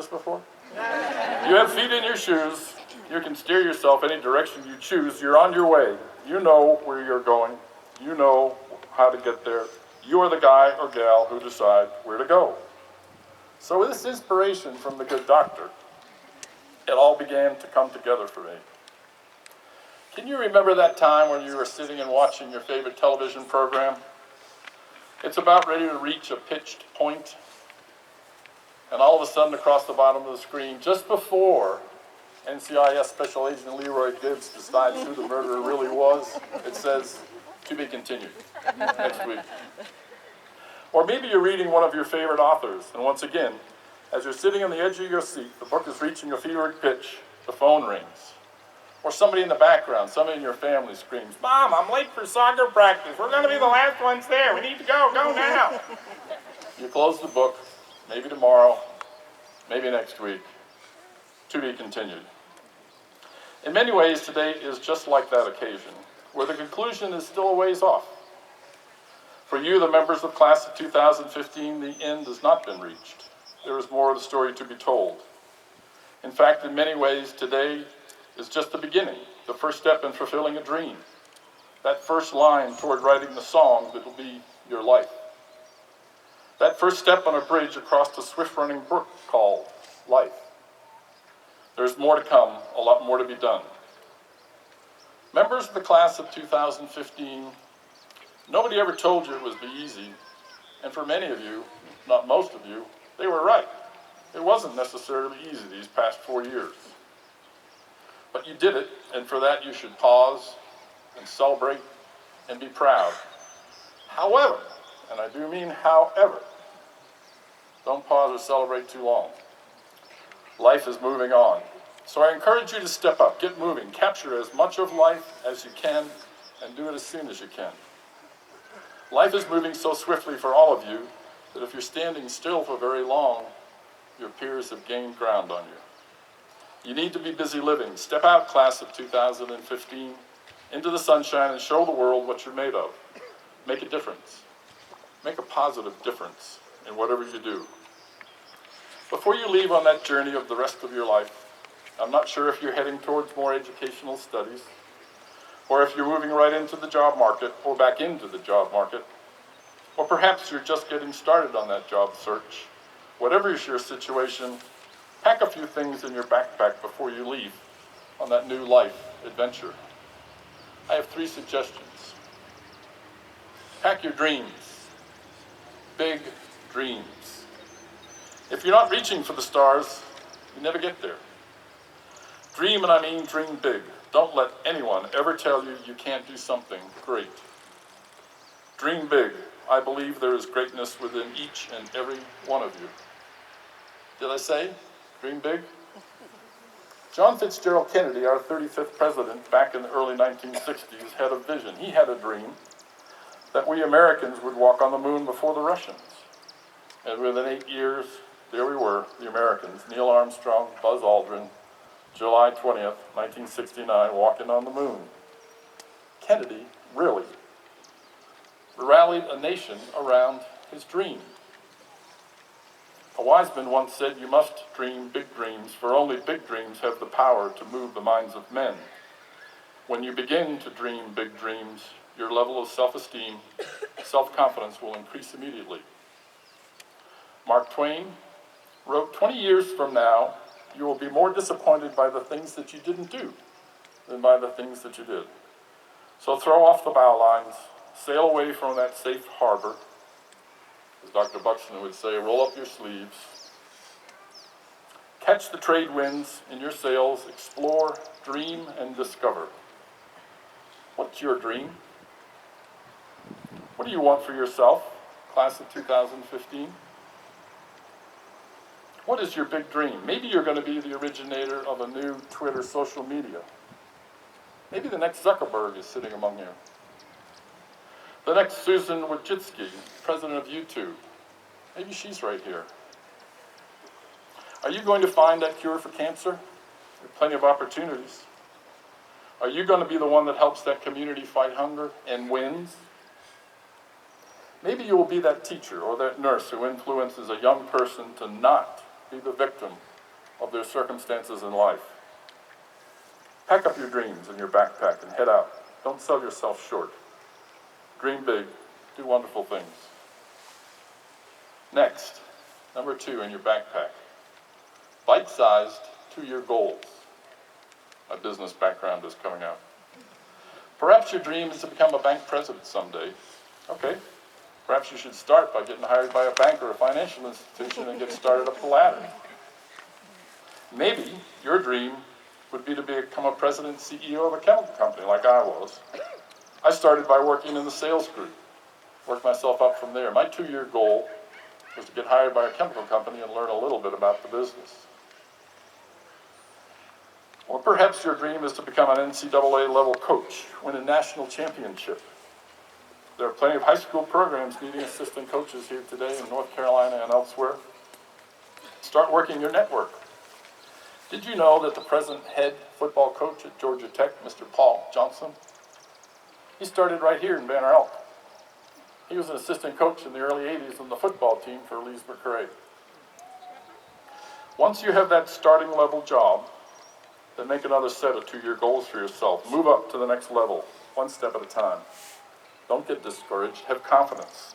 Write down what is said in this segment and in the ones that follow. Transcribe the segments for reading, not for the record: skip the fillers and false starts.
this before? You have feet in your shoes. You can steer yourself any direction you choose. You're on your way. You know where you're going. You know how to get there. You are the guy or gal who decide where to go. So with this inspiration from the good doctor, it all began to come together for me. Can you remember that time when you were sitting and watching your favorite television program? It's about ready to reach a pitched point, and all of a sudden across the bottom of the screen, just before NCIS Special Agent Leroy Gibbs decides who the murderer really was, it says, "To be continued next week." Or maybe you're reading one of your favorite authors, and once again, as you're sitting on the edge of your seat, the book is reaching a fevered pitch, the phone rings. Or somebody in the background, somebody in your family screams, "Mom, I'm late for soccer practice. We're going to be the last ones there. We need to go. Go now." You close the book, maybe tomorrow, maybe next week. To be continued. In many ways, today is just like that occasion, where the conclusion is still a ways off. For you, the members of class of 2015, the end has not been reached. There is more of the story to be told. In fact, in many ways, today is just the beginning, the first step in fulfilling a dream, that first line toward writing the song that will be your life, that first step on a bridge across the swift-running brook called life. There's more to come, a lot more to be done. Members of the class of 2015, nobody ever told you it would be easy, and for many of you, not most of you, they were right. It wasn't necessarily easy these past 4 years. But you did it, and for that you should pause and celebrate and be proud. However, and I do mean however, don't pause or celebrate too long. Life is moving on. So I encourage you to step up, get moving, capture as much of life as you can, and do it as soon as you can. Life is moving so swiftly for all of you that if you're standing still for very long, your peers have gained ground on you. You need to be busy living. Step out, class of 2015, into the sunshine and show the world what you're made of. Make a difference. Make a positive difference in whatever you do. Before you leave on that journey of the rest of your life, I'm not sure if you're heading towards more educational studies, or if you're moving right into the job market, or back into the job market, or perhaps you're just getting started on that job search. Whatever is your situation, pack a few things in your backpack before you leave on that new life adventure. I have 3 suggestions. Pack your dreams. Big dreams. If you're not reaching for the stars, you never get there. Dream, and I mean dream big. Don't let anyone ever tell you you can't do something great. Dream big. I believe there is greatness within each and every one of you. Did I say dream big? John Fitzgerald Kennedy, our 35th president back in the early 1960s, had a vision. He had a dream that we Americans would walk on the moon before the Russians. And within 8 years, there we were, the Americans, Neil Armstrong, Buzz Aldrin, July 20th, 1969, walking on the moon. Kennedy really rallied a nation around his dream. A wise man once said, "You must dream big dreams, for only big dreams have the power to move the minds of men." When you begin to dream big dreams, your level of self-esteem, self-confidence will increase immediately. Mark Twain wrote, 20 years from now, you will be more disappointed by the things that you didn't do than by the things that you did. So throw off the bow lines, sail away from that safe harbor. As Dr. Buxton would say, roll up your sleeves. Catch the trade winds in your sails, explore, dream, and discover. What's your dream? What do you want for yourself, class of 2015? What is your big dream? Maybe you're going to be the originator of a new Twitter social media. Maybe the next Zuckerberg is sitting among you. The next Susan Wojcicki, president of YouTube. Maybe she's right here. Are you going to find that cure for cancer? There are plenty of opportunities. Are you going to be the one that helps that community fight hunger and wins? Maybe you will be that teacher or that nurse who influences a young person to not be the victim of their circumstances in life. Pack up your dreams in your backpack and head out. Don't sell yourself short. Dream big, do wonderful things. Next, number 2 in your backpack, bite-sized 2-year goals. My business background is coming out. Perhaps your dream is to become a bank president someday. Okay, perhaps you should start by getting hired by a bank or a financial institution and get started up the ladder. Maybe your dream would be to become a president and CEO of a chemical company like I was. I started by working in the sales group, worked myself up from there. My 2-year goal was to get hired by a chemical company and learn a little bit about the business. Or perhaps your dream is to become an NCAA level coach, win a national championship. There are plenty of high school programs needing assistant coaches here today in North Carolina and elsewhere. Start working your network. Did you know that the present head football coach at Georgia Tech, Mr. Paul Johnson, he started right here in Banner Elk. He was an assistant coach in the early 80s on the football team for Lees-McRae. Once you have that starting level job, then make another set of 2-year goals for yourself. Move up to the next level, one step at a time. Don't get discouraged. Have confidence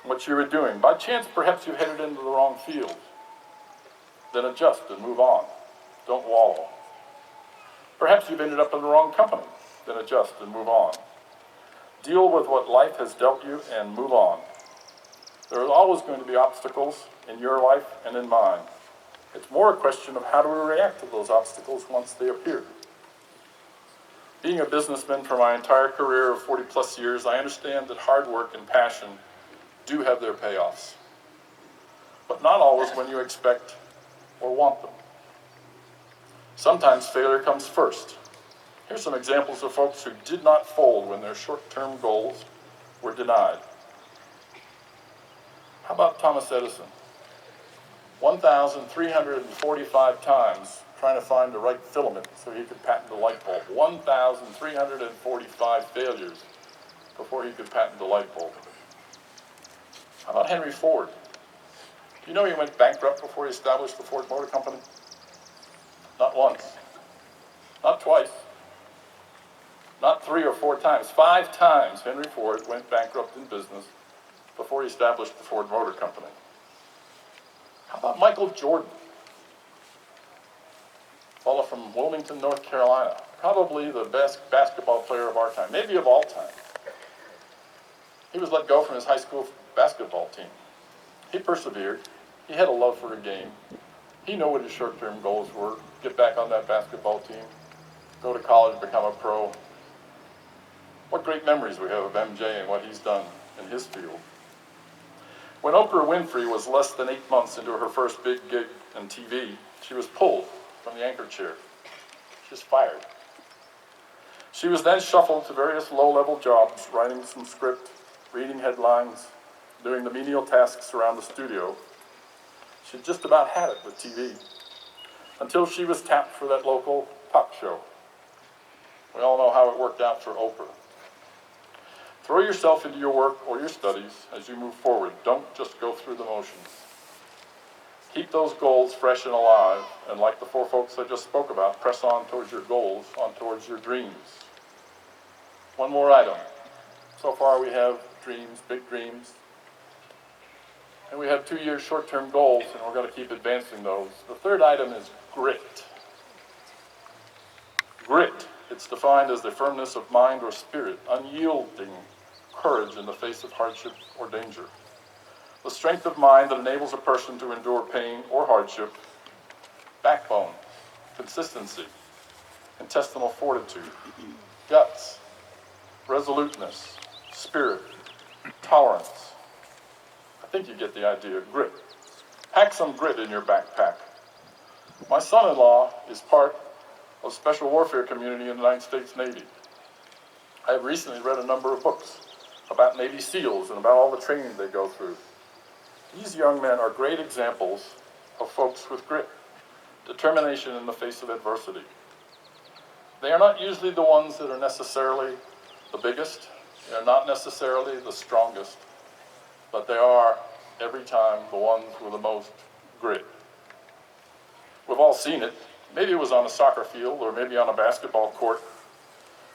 in what you are doing. By chance, perhaps you headed into the wrong field. Then adjust and move on. Don't wallow. Perhaps you've ended up in the wrong company. Then adjust and move on. Deal with what life has dealt you and move on. There are always going to be obstacles in your life and in mine. It's more a question of how do we react to those obstacles once they appear. Being a businessman for my entire career of 40 plus years, I understand that hard work and passion do have their payoffs, but not always when you expect or want them. Sometimes failure comes first. Here's some examples of folks who did not fold when their short-term goals were denied. How about Thomas Edison? 1,345 times trying to find the right filament so he could patent the light bulb. 1,345 failures before he could patent the light bulb. How about Henry Ford? Do you know he went bankrupt before he established the Ford Motor Company? Not once, not twice, not 3 or 4 times. 5 times Henry Ford went bankrupt in business before he established the Ford Motor Company. How about Michael Jordan? A fellow from Wilmington, North Carolina. Probably the best basketball player of our time, maybe of all time. He was let go from his high school basketball team. He persevered. He had a love for a game. He knew what his short-term goals were. Get back on that basketball team, go to college, become a pro. What great memories we have of MJ and what he's done in his field. When Oprah Winfrey was less than 8 months into her first big gig on TV, she was pulled from the anchor chair. She was fired. She was then shuffled to various low-level jobs, writing some script, reading headlines, doing the menial tasks around the studio. She just about had it with TV, until she was tapped for that local talk show. We all know how it worked out for Oprah. Throw yourself into your work or your studies as you move forward. Don't just go through the motions. Keep those goals fresh and alive, and like the 4 folks I just spoke about, press on towards your goals, on towards your dreams. One more item. So far we have dreams, big dreams, and we have 2-year short-term goals, and we're going to keep advancing those. The third item is grit. Grit. It's defined as the firmness of mind or spirit, unyielding courage in the face of hardship or danger. The strength of mind that enables a person to endure pain or hardship, backbone, consistency, intestinal fortitude, guts, resoluteness, spirit, tolerance. I think you get the idea. Grit. Pack some grit in your backpack. My son-in-law is part of Special Warfare community in the United States Navy. I have recently read a number of books about Navy SEALs and about all the training they go through. These young men are great examples of folks with grit, determination in the face of adversity. They are not usually the ones that are necessarily the biggest. They are not necessarily the strongest, but they are, every time, the ones with the most grit. We've all seen it. Maybe it was on a soccer field or maybe on a basketball court,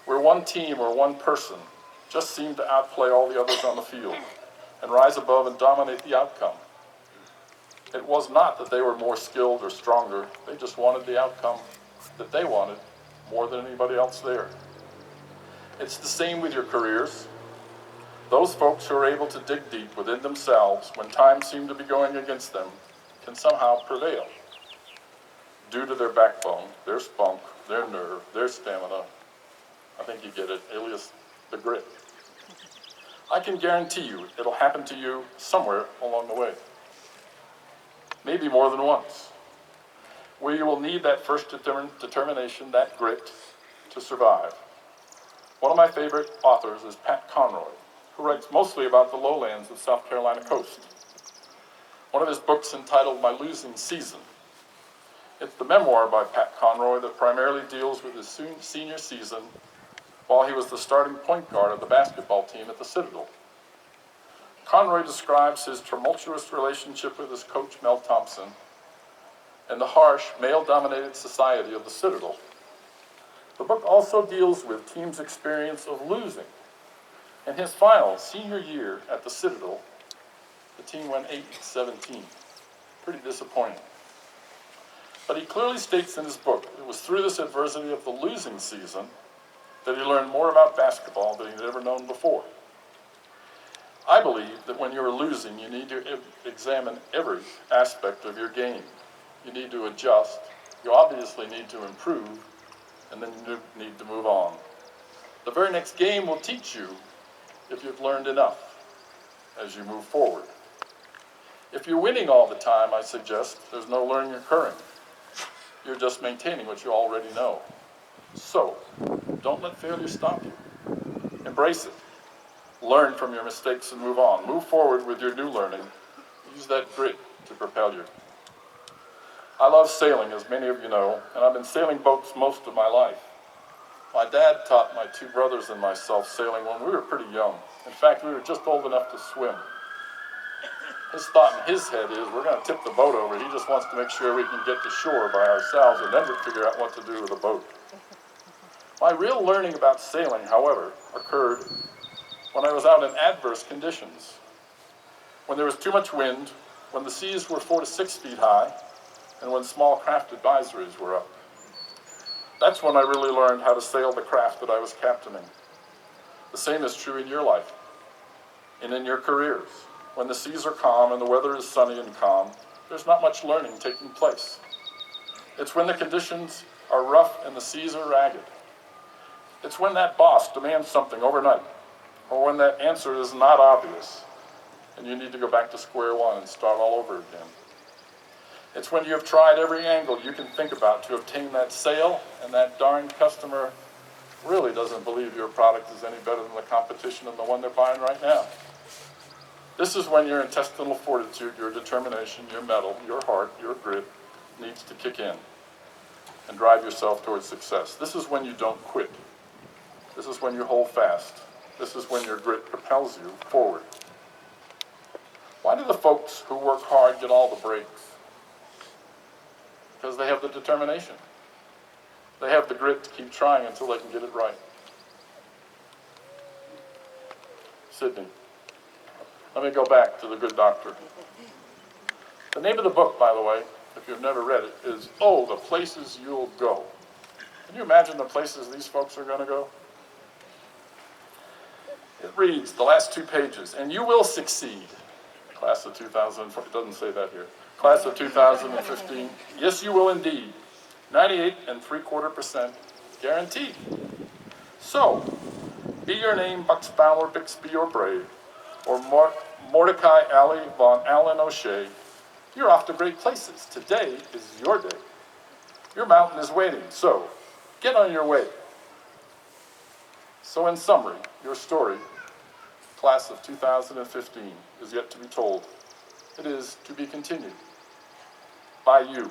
where one team or one person just seemed to outplay all the others on the field and rise above and dominate the outcome. It was not that they were more skilled or stronger. They just wanted the outcome that they wanted more than anybody else there. It's the same with your careers. Those folks who are able to dig deep within themselves when times seem to be going against them can somehow prevail due to their backbone, their spunk, their nerve, their stamina. I think you get it, alias the grit. I can guarantee you it'll happen to you somewhere along the way. Maybe more than once, where you will need that first determination, that grit, to survive. One of my favorite authors is Pat Conroy, who writes mostly about the lowlands of South Carolina coast. One of his books entitled My Losing Season. It's the memoir by Pat Conroy that primarily deals with his senior season while he was the starting point guard of the basketball team at the Citadel. Conroy describes his tumultuous relationship with his coach, Mel Thompson, and the harsh, male-dominated society of the Citadel. The book also deals with team's experience of losing. In his final senior year at the Citadel, the team went 8-17. Pretty disappointing. But he clearly states in his book it was through this adversity of the losing season that he learned more about basketball than he'd ever known before. I believe that when you're losing, you need to examine every aspect of your game. You need to adjust. You obviously need to improve, and then you need to move on. The very next game will teach you if you've learned enough as you move forward. If you're winning all the time, I suggest there's no learning occurring. You're just maintaining what you already know. So, don't let failure stop you. Embrace it. Learn from your mistakes and move on. Move forward with your new learning. Use that grit to propel you. I love sailing, as many of you know, and I've been sailing boats most of my life. My dad taught my two brothers and myself sailing when we were pretty young. In fact, we were just old enough to swim. His thought in his head is, we're going to tip the boat over. He just wants to make sure we can get to shore by ourselves, and then we'll figure out what to do with the boat. My real learning about sailing, however, occurred when I was out in adverse conditions. When there was too much wind, when the seas were 4 to 6 feet high, and when small craft advisories were up. That's when I really learned how to sail the craft that I was captaining. The same is true in your life and in your careers. When the seas are calm and the weather is sunny and calm, there's not much learning taking place. It's when the conditions are rough and the seas are ragged. It's when that boss demands something overnight, or when that answer is not obvious, and you need to go back to square one and start all over again. It's when you have tried every angle you can think about to obtain that sale, and that darn customer really doesn't believe your product is any better than the competition and the one they're buying right now. This is when your intestinal fortitude, your determination, your mettle, your heart, your grit needs to kick in and drive yourself towards success. This is when you don't quit. This is when you hold fast. This is when your grit propels you forward. Why do the folks who work hard get all the breaks? Because they have the determination. They have the grit to keep trying until they can get it right. Sydney. Let me go back to The Good Doctor. The name of the book, by the way, if you've never read it, is Oh, the Places You'll Go. Can you imagine the places these folks are going to go? It reads, the last 2 pages, and you will succeed. Class of 2004, it doesn't say that here. Class of 2015, yes you will indeed. 98.75% guaranteed. So, be your name Bucks Fowler, Bixby or Bray, or Mordecai Alley von Allen O'Shea, you're off to great places. Today is your day. Your mountain is waiting, so get on your way. So in summary, your story, class of 2015, is yet to be told. It is to be continued by you.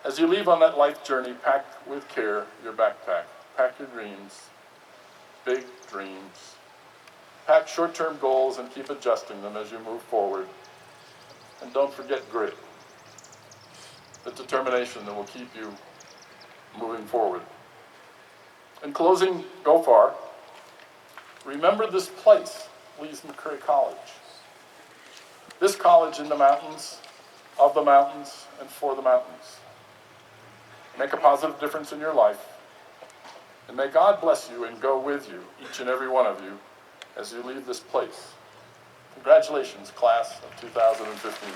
As you leave on that life journey, pack with care your backpack. Pack your dreams, big dreams. Pack short-term goals and keep adjusting them as you move forward. And don't forget grit. the determination that will keep you moving forward. In closing, go far. Remember this place, Lees-McRae College. This college in the mountains, of the mountains, and for the mountains. Make a positive difference in your life. And may God bless you and go with you, each and every one of you, as you leave this place. Congratulations, class of 2015.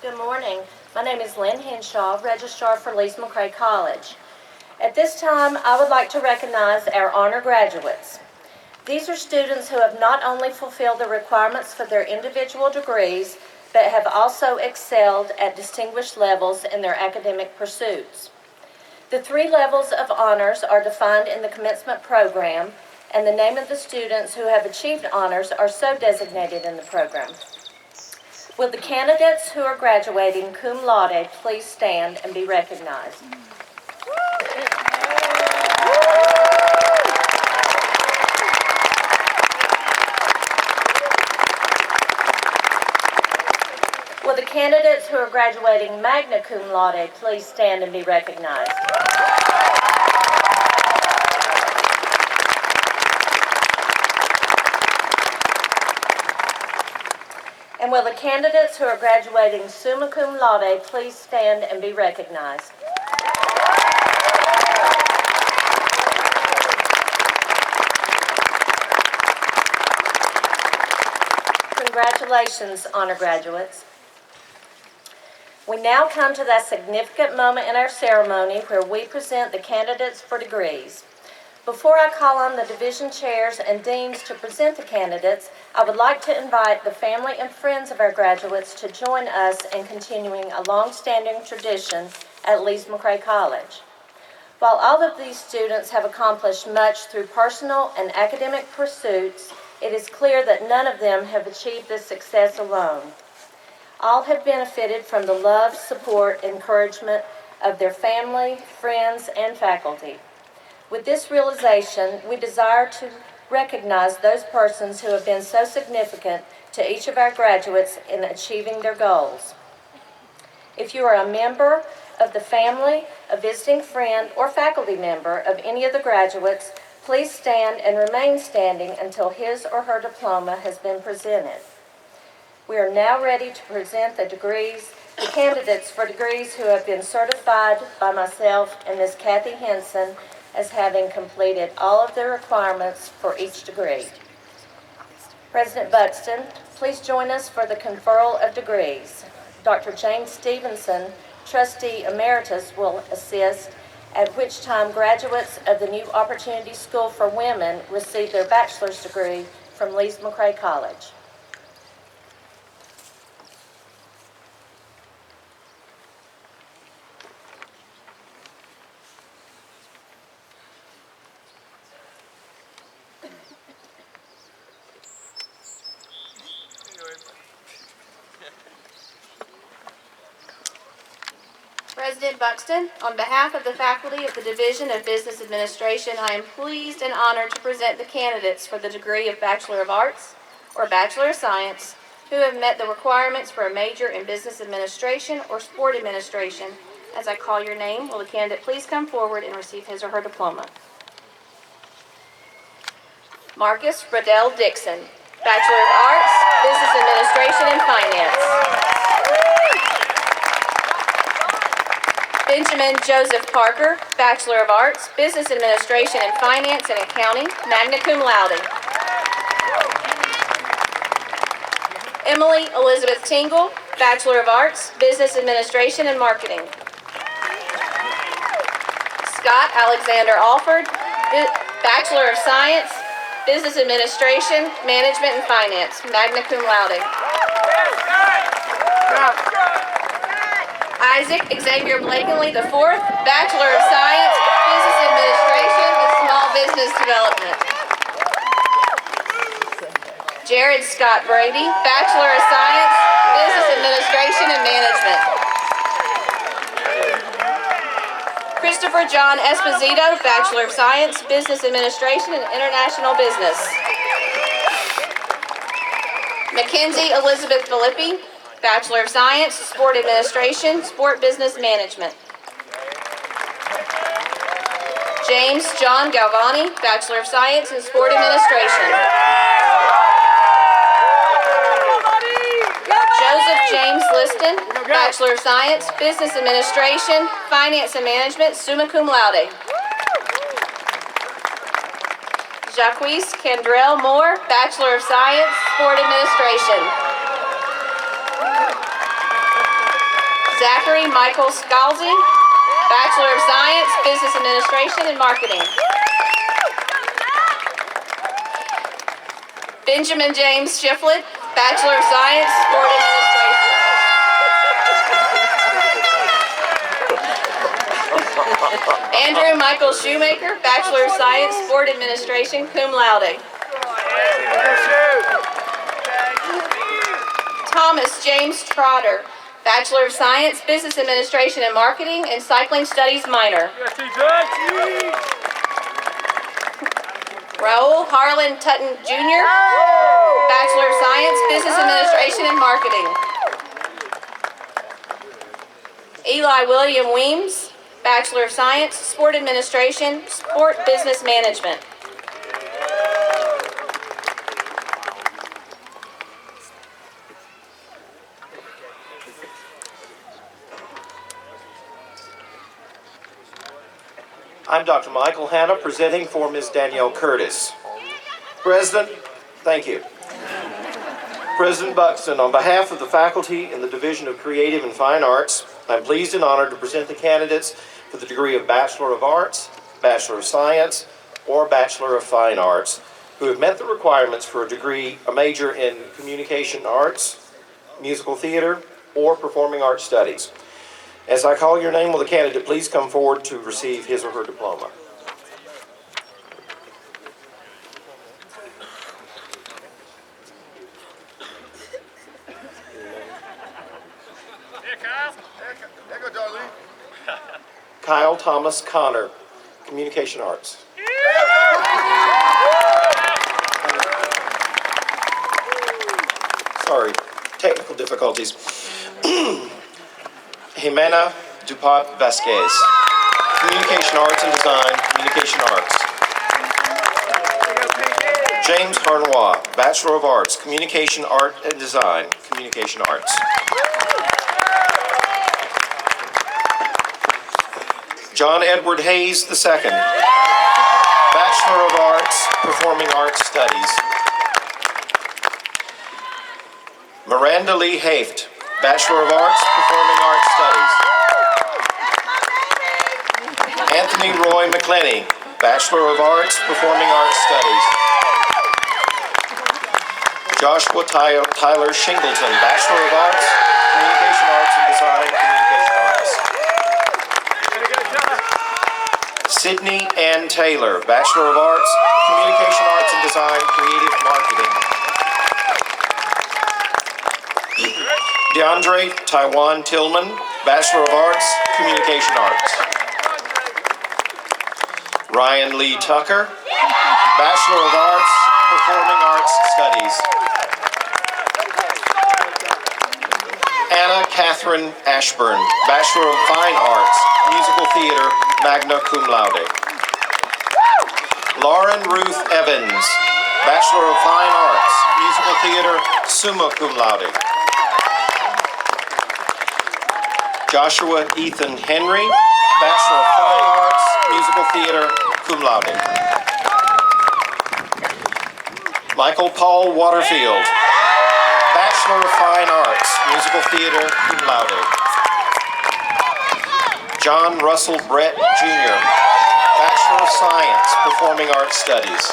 Good morning. My name is Lynn Henshaw, Registrar for Lees-McRae College. At this time, I would like to recognize our honor graduates. These are students who have not only fulfilled the requirements for their individual degrees, but have also excelled at distinguished levels in their academic pursuits. The 3 levels of honors are defined in the commencement program, and the name of the students who have achieved honors are so designated in the program. Will the candidates who are graduating cum laude please stand and be recognized? Will the candidates who are graduating magna cum laude please stand and be recognized? And will the candidates who are graduating summa cum laude please stand and be recognized? Congratulations, honor graduates. We now come to that significant moment in our ceremony where we present the candidates for degrees. Before I call on the division chairs and deans to present the candidates, I would like to invite the family and friends of our graduates to join us in continuing a long-standing tradition at Lees-McRae College. While all of these students have accomplished much through personal and academic pursuits, it is clear that none of them have achieved this success alone. All have benefited from the love, support, encouragement of their family, friends, and faculty. With this realization, we desire to recognize those persons who have been so significant to each of our graduates in achieving their goals. If you are a member of the family, a visiting friend, or faculty member of any of the graduates, please stand and remain standing until his or her diploma has been presented. We are now ready to present the candidates for degrees who have been certified by myself and Ms. Kathy Henson as having completed all of the requirements for each degree. President Buxton, please join us for the conferral of degrees. Dr. James Stevenson, Trustee Emeritus, will assist, at which time graduates of the New Opportunity School for Women receive their bachelor's degree from Lees-McRae College. President Buxton, on behalf of the faculty of the Division of Business Administration, I am pleased and honored to present the candidates for the degree of Bachelor of Arts or Bachelor of Science who have met the requirements for a major in Business Administration or Sport Administration. As I call your name, will the candidate please come forward and receive his or her diploma? Marcus Bradell Dixon, Bachelor of Arts, Business Administration and Finance. Benjamin Joseph Parker, Bachelor of Arts, Business Administration and Finance and Accounting, magna cum laude. Emily Elizabeth Tingle, Bachelor of Arts, Business Administration and Marketing. Scott Alexander Alford, Bachelor of Science, Business Administration, Management and Finance, magna cum laude. Isaac Xavier Blakeney IV, Bachelor of Science, Business Administration and Small Business Development. Jared Scott Brady, Bachelor of Science, Business Administration and Management. Christopher John Esposito, Bachelor of Science, Business Administration and International Business. Mackenzie Elizabeth Filippi, Bachelor of Science, Sport Administration, Sport Business Management. James John Galvani, Bachelor of Science in Sport Administration. Joseph James Liston, Bachelor of Science, Business Administration, Finance and Management, summa cum laude. Jacquees Kendrell Moore, Bachelor of Science, Sport Administration. Zachary Michael Scalzi, Bachelor of Science, Business Administration and Marketing. Benjamin James Shiflett, Bachelor of Science, Sport Administration. Andrew Michael Shoemaker, Bachelor of Science, Sport Administration, cum laude. Thomas James Trotter, Bachelor of Science, Business Administration and Marketing, and Cycling Studies minor. Raul Harlan Tutton Jr., Bachelor of Science, Business Administration and Marketing. Eli William Weems, Bachelor of Science, Sport Administration, Sport Business Management. I'm Dr. Michael Hanna, presenting for Ms. Danielle Curtis. President, thank you. President Buxton, on behalf of the faculty in the Division of Creative and Fine Arts, I'm pleased and honored to present the candidates for the degree of Bachelor of Arts, Bachelor of Science, or Bachelor of Fine Arts, who have met the requirements for a major in communication arts, musical theater, or performing arts studies. As I call your name, will the candidate please come forward to receive his or her diploma? Here, Kyle. There you go, Darlene. Kyle Thomas Connor, Communication Arts. Sorry, technical difficulties. Jimena Dupont Vasquez, Communication Arts and Design, Communication Arts. James Harnois, Bachelor of Arts, Communication Art and Design, Communication Arts. John Edward Hayes II, Bachelor of Arts, Performing Arts Studies. Miranda Lee Haft, Bachelor of Arts, Performing Arts Studies. Anthony Roy McClenny, Bachelor of Arts, Performing Arts Studies. Joshua Tyler Shingleton, Bachelor of Arts, Communication Arts and Design, Communication Arts. Sydney Ann Taylor, Bachelor of Arts, Communication Arts and Design, Creative Marketing. DeAndre Taiwan Tillman, Bachelor of Arts, Communication Arts. Ryan Lee Tucker, Bachelor of Arts, Performing Arts Studies. Anna Catherine Ashburn, Bachelor of Fine Arts, Musical Theater, magna cum laude. Lauren Ruth Evans, Bachelor of Fine Arts, Musical Theater, summa cum laude. Joshua Ethan Henry, Bachelor of Fine Arts, Musical Theater, cum laude. Michael Paul Waterfield, Bachelor of Fine Arts, Musical Theater, cum laude. John Russell Brett, Jr., Bachelor of Science, Performing Arts Studies.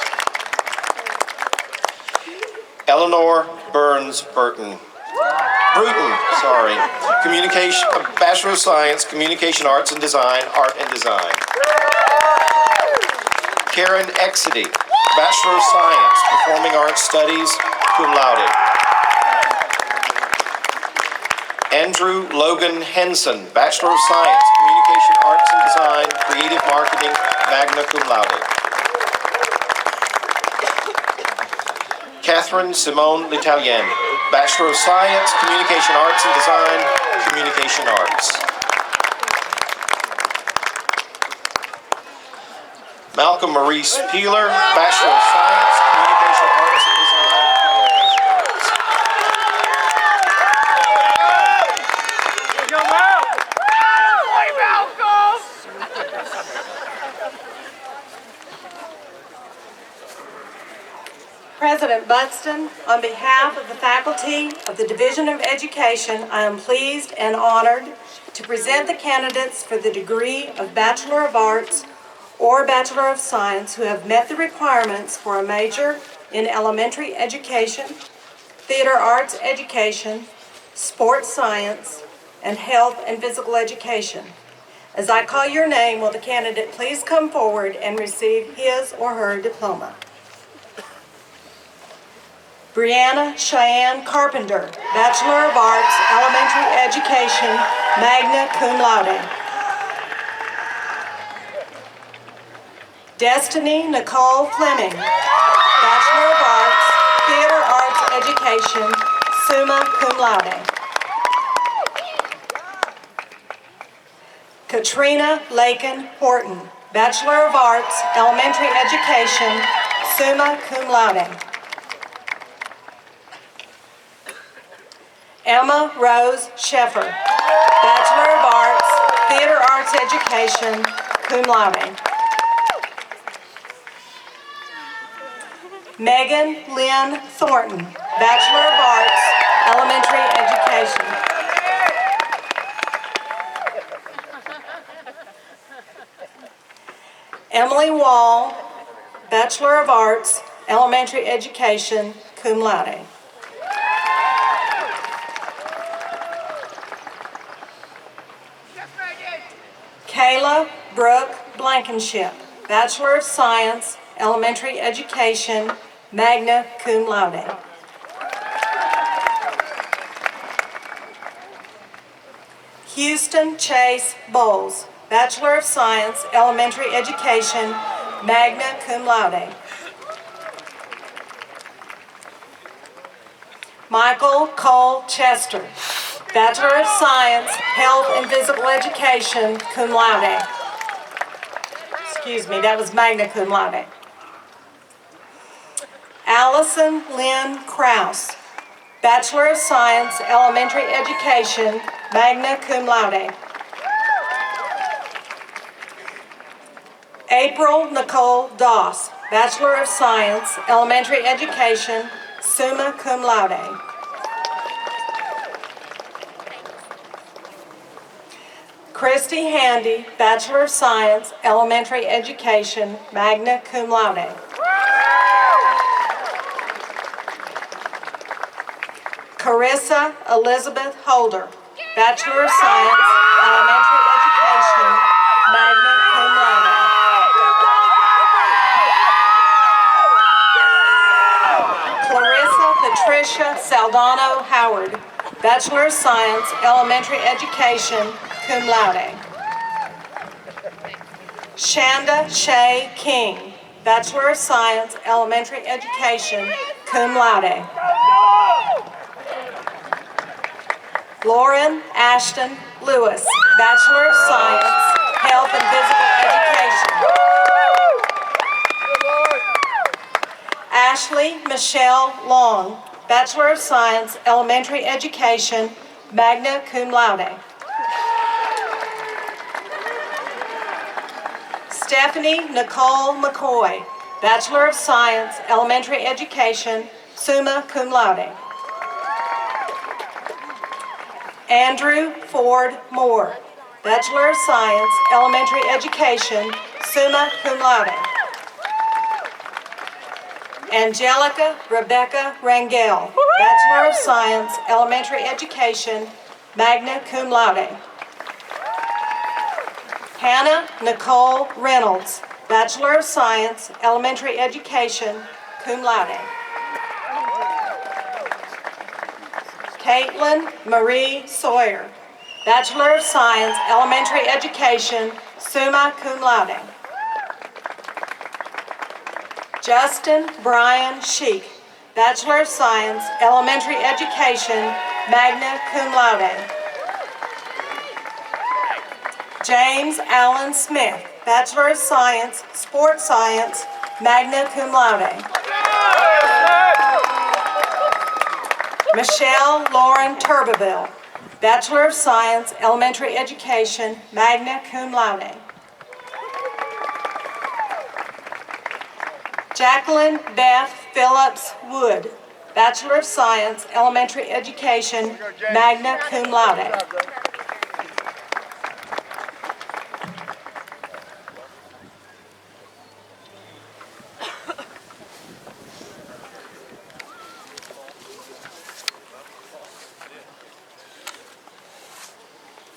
Eleanor Burns Bruton, Bachelor of Science, Communication Arts and Design, Art and Design. Karen Exidy, Bachelor of Science, Performing Arts Studies, cum laude. Andrew Logan Henson, Bachelor of Science, Communication Arts and Design, Catherine Simone L'Italien, Bachelor of Science, Communication Arts and Design, Communication Arts. Malcolm Maurice Peeler, Bachelor of Science, Communication Arts and Design, Communication Arts. President Buxton, on behalf of the faculty of the Division of Education, I am pleased and honored to present the candidates for the degree of Bachelor of Arts or Bachelor of Science who have met the requirements for a major in elementary education, theater arts education, sports science, and health and physical education. As I call your name, will the candidate please come forward and receive his or her diploma? Brianna Cheyenne Carpenter, Bachelor of Arts, Elementary Education, magna cum laude. Destiny Nicole Fleming, Bachelor of Arts, Theater Arts Education, summa cum laude. Katrina Lakin Horton, Bachelor of Arts, Elementary Education, summa cum laude. Emma Rose Sheffer, Bachelor of Arts, Theater Arts Education, cum laude. Megan Lynn Thornton, Bachelor of Arts, Elementary Education. Emily Wall, Bachelor of Arts, Elementary Education, cum laude. Kayla Brooke Blankenship, Bachelor of Science, Elementary Education, magna cum laude. Houston Chase Bowles, Bachelor of Science, Elementary Education, magna cum laude. Michael Cole Chester, Bachelor of Science, Health and Physical Education, cum laude. Excuse me, that was magna cum laude. Allison Lynn Krause, Bachelor of Science, Elementary Education, magna cum laude. April Nicole Doss, Bachelor of Science, Elementary Education, summa cum laude. Christy Handy, Bachelor of Science, Elementary Education, magna cum laude. Carissa Elizabeth Holder, Bachelor of Science, Elementary Education, magna cum laude. Clarissa Patricia Saldano Howard, Bachelor of Science, Elementary Education, cum laude. Shanda Shay King, Bachelor of Science, Elementary Education, cum laude. Lauren Ashton Lewis, Bachelor of Science, Health and Physical Education. Ashley Michelle Long, Bachelor of Science, Elementary Education, magna cum laude. Stephanie Nicole McCoy, Bachelor of Science, Elementary Education, summa cum laude. Andrew Ford Moore, Bachelor of Science, Elementary Education, summa cum laude. Angelica Rebecca Rangel, Bachelor of Science, Elementary Education, magna cum laude. Hannah Nicole Reynolds, Bachelor of Science, Elementary Education, cum laude. Caitlin Marie Sawyer, Bachelor of Science, Elementary Education, summa cum laude. Justin Brian Sheik, Bachelor of Science, Elementary Education, magna cum laude. James Allen Smith, Bachelor of Science, Sports Science, magna cum laude. Michelle Lauren Turbeville, Bachelor of Science, Elementary Education, magna cum laude. Jacqueline Beth Phillips Wood, Bachelor of Science, Elementary Education, magna cum laude.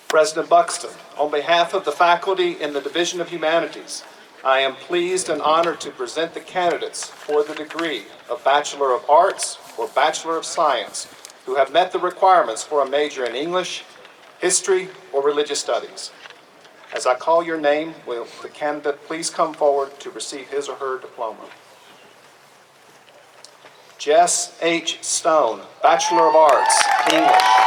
President Buxton, on behalf of the faculty in the Division of Humanities, I am pleased and honored to present the candidates for the degree of Bachelor of Arts or Bachelor of Science who have met the requirements for a major in English, history, or religious studies. As I call your name, will the candidate please come forward to receive his or her diploma? Jess H. Stone, Bachelor of Arts, English.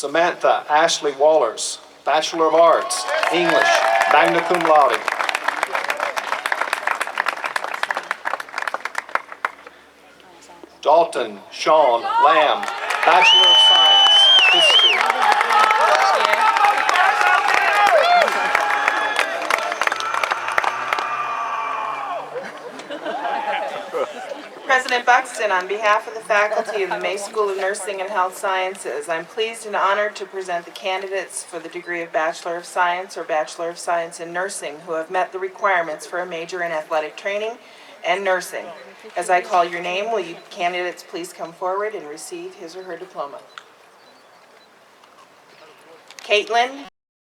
Samantha Ashley Wallers, Bachelor of Arts, English, magna cum laude. Dalton Sean Lamb, Bachelor of Science, History. President Buxton, on behalf of the faculty of the May School of Nursing and Health Sciences, I'm pleased and honored to present the candidates for the degree of Bachelor of Science or Bachelor of Science in Nursing who have met the requirements for a major in athletic training and nursing. As I call your name, will you candidates please come forward and receive his or her diploma? Caitlin